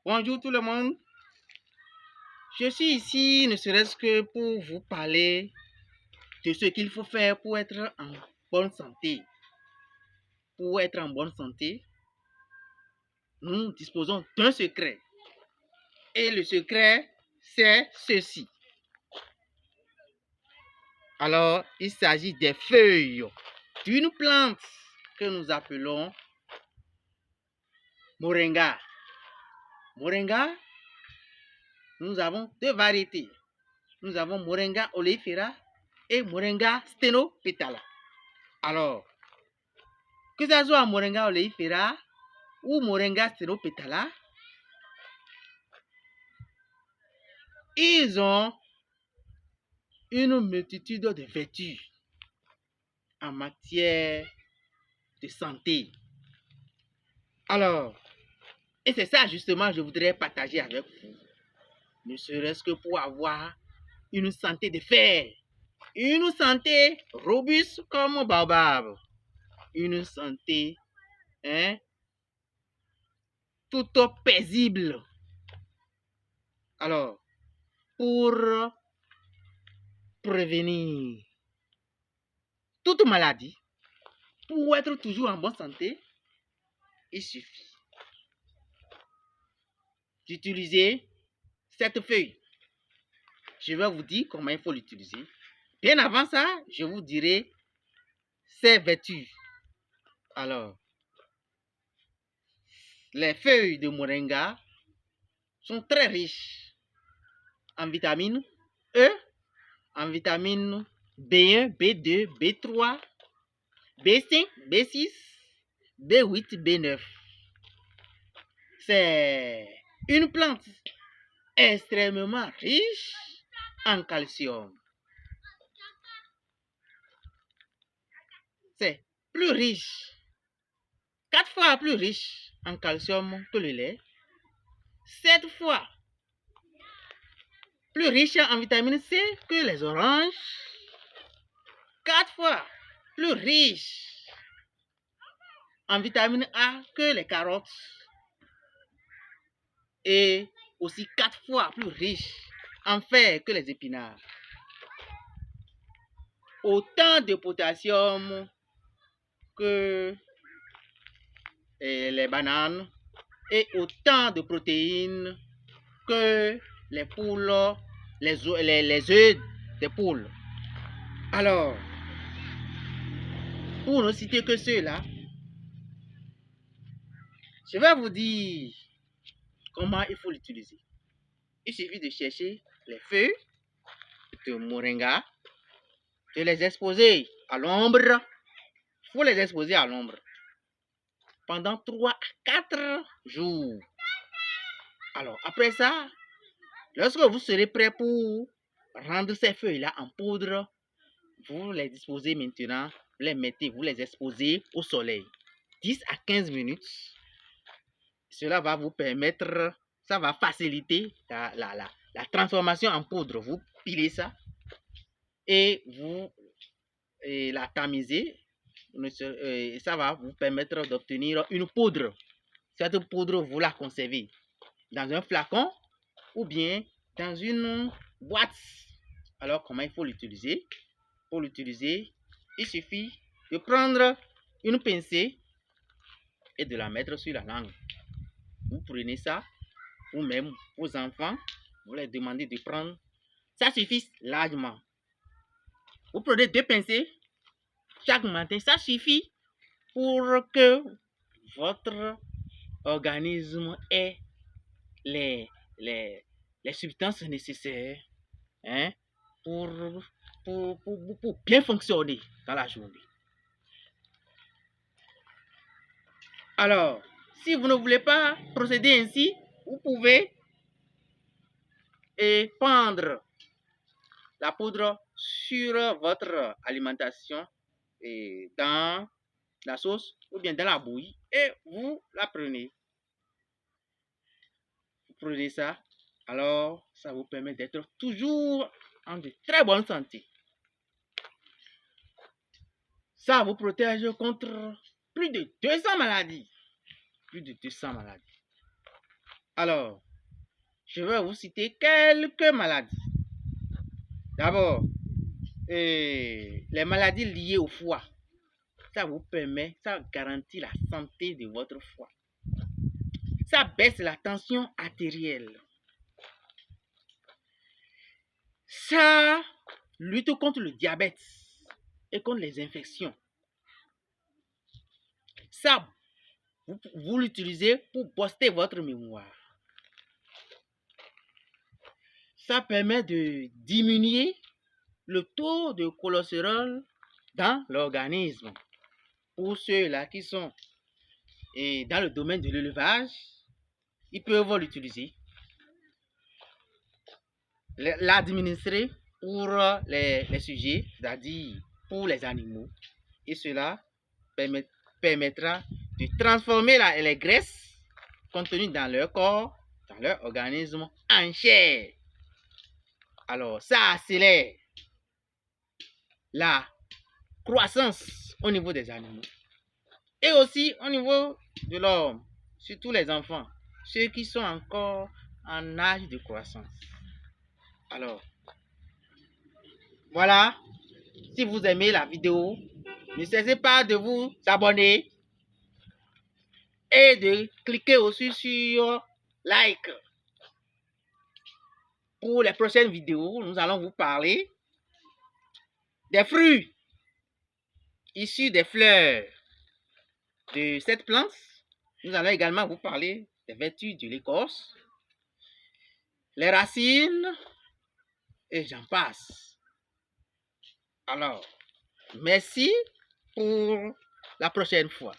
Bonjour tout le monde. Je suis ici ne serait-ce que pour vous parler de ce qu'il faut faire pour être en bonne santé. Pour être en bonne santé, nous disposons d'un secret. Et le secret, c'est ceci. Alors, il s'agit des feuilles d'une plante que nous appelons moringa. Moringa, nous avons deux variétés. Nous avons moringa oleifera et moringa stenopetala. Alors, que ce soit moringa oleifera ou moringa stenopetala, ils ont une multitude de vertus en matière de santé. Alors, et c'est ça justement que je voudrais partager avec vous. Ne serait-ce que pour avoir une santé de fer, une santé robuste comme un baobab, une santé toute paisible. Alors, pour prévenir toute maladie, pour être toujours en bonne santé, il suffit d'utiliser cette feuille. Je vais vous dire comment il faut l'utiliser. Bien avant ça, je vous dirai ses vertus. Alors, les feuilles de moringa sont très riches en vitamine E, en vitamine B1, B2, B3, B5, B6, B8, B9. C'est une plante extrêmement riche en calcium. C'est plus riche, 4 fois plus riche en calcium que le lait, 7 fois plus riche en vitamine C que les oranges, 4 fois plus riche en vitamine A que les carottes et aussi 4 fois plus riche en fer que les épinards. Autant de potassium que les bananes et autant de protéines que les poules, les œufs des poules. Alors, pour ne citer que ceux-là, je vais vous dire comment il faut l'utiliser. Il suffit de chercher les feuilles de moringa, de les exposer à l'ombre. Il faut les exposer à l'ombre pendant 3 à 4 jours. Alors, après ça, lorsque vous serez prêt pour rendre ces feuilles-là en poudre, vous les disposez maintenant, vous les mettez, vous les exposez au soleil. 10 à 15 minutes. Cela va vous permettre, ça va faciliter la transformation en poudre. Vous pilez ça et vous la tamisez. Ça va vous permettre d'obtenir une poudre. Cette poudre, vous la conservez dans un flacon ou bien dans une boîte. Alors, comment il faut l'utiliser? Pour l'utiliser, il suffit de prendre une pincée et de la mettre sur la langue. Vous prenez ça, vous-même, vos enfants, vous les demandez de prendre. Ça suffit largement. Vous prenez 2 pincées chaque matin. Ça suffit pour que votre organisme ait les substances nécessaires pour bien fonctionner dans la journée. Alors, si vous ne voulez pas procéder ainsi, vous pouvez prendre la poudre sur votre alimentation et dans la sauce ou bien dans la bouillie et vous la prenez. Vous prenez ça, alors ça vous permet d'être toujours en de très bonne santé. Ça vous protège contre plus de 200 maladies. Plus de 200 maladies. Alors, je vais vous citer quelques maladies. D'abord, les maladies liées au foie. Ça vous permet, ça garantit la santé de votre foie. Ça baisse la tension artérielle. Ça lutte contre le diabète et contre les infections. Ça, vous l'utilisez pour booster votre mémoire. Ça permet de diminuer le taux de cholestérol dans l'organisme. Pour ceux-là qui sont dans le domaine de l'élevage, ils peuvent l'utiliser. L'administrer pour les sujets, c'est-à-dire pour les animaux. Et cela permettra de transformer les graisses contenues dans leur corps, dans leur organisme, en chair. Alors, ça accélère la croissance au niveau des animaux et aussi au niveau de l'homme, surtout les enfants, ceux qui sont encore en âge de croissance. Alors, voilà, si vous aimez la vidéo, ne cessez pas de vous abonner et de cliquer aussi sur like. Pour les prochaines vidéos, nous allons vous parler des fruits issus des fleurs de cette plante. Nous allons également vous parler des vertus de l'écorce, les racines et j'en passe. Alors, merci pour la prochaine fois.